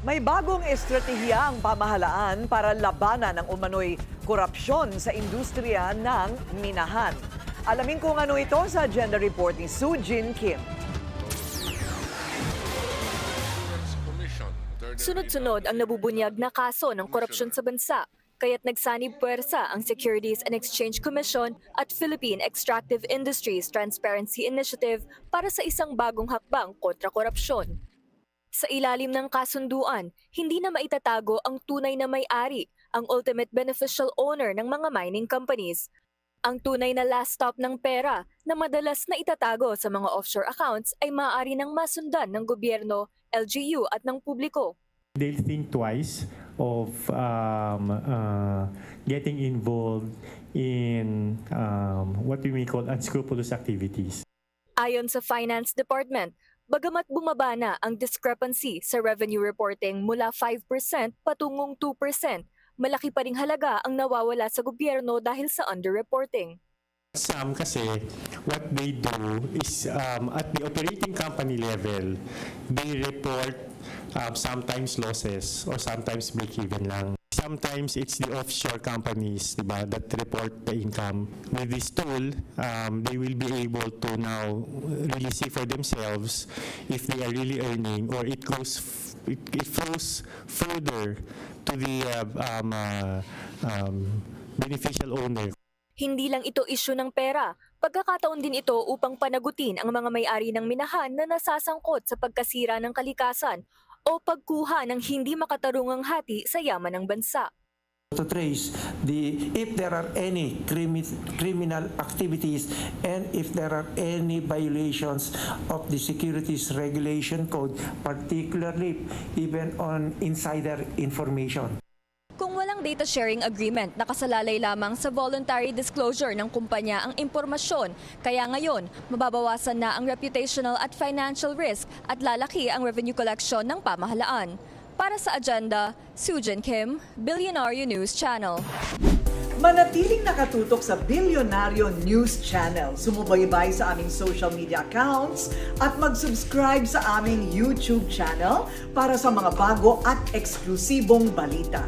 May bagong estratehiya ang pamahalaan para labanan ang umano'y korupsyon sa industriya ng minahan. Alamin kung ano ito sa agenda report ni Sujin Kim. Sunod-sunod ang nabubunyag na kaso ng korupsyon sa bansa, kaya't nagsanib puwersa ang Securities and Exchange Commission at Philippine Extractive Industries Transparency Initiative para sa isang bagong hakbang kontra korupsyon. Sa ilalim ng kasunduan, hindi na maitatago ang tunay na may-ari, ang ultimate beneficial owner ng mga mining companies. Ang tunay na last stop ng pera na madalas na itatago sa mga offshore accounts ay maaari nang masundan ng gobyerno, LGU at ng publiko. They'll think twice of getting involved in what we may call unscrupulous activities. Ayon sa Finance Department, bagamat bumaba na ang discrepancy sa revenue reporting mula 5% patungong 2%, malaki pa ring halaga ang nawawala sa gobyerno dahil sa underreporting. Some kasi, what they do is at the operating company level, they report sometimes losses or sometimes break-even lang. Sometimes it's the offshore companies, diba, that report the income. With this tool, they will be able to now really see for themselves if they are really earning, or it flows further to the beneficial owner. Hindi lang ito isyu ng pera, pagkakataon din ito upang panagutin ang mga may-ari ng minahan na nasasangkot sa pagkasira ng kalikasan o pagkuha ng hindi makatarungang hati sa yaman ng bansa. To trace if there are any criminal activities and if there are any violations of the Securities Regulation Code, particularly even on insider information. Kung walang data sharing agreement, nakasalalay lamang sa voluntary disclosure ng kumpanya ang impormasyon. Kaya ngayon, mababawasan na ang reputational at financial risk at lalaki ang revenue collection ng pamahalaan. Para sa agenda, Sujin Kim, Billionaire News Channel. Manatiling nakatutok sa Billionaire News Channel. Sumubaybay sa aming social media accounts at mag-subscribe sa aming YouTube channel para sa mga bago at eksklusibong balita.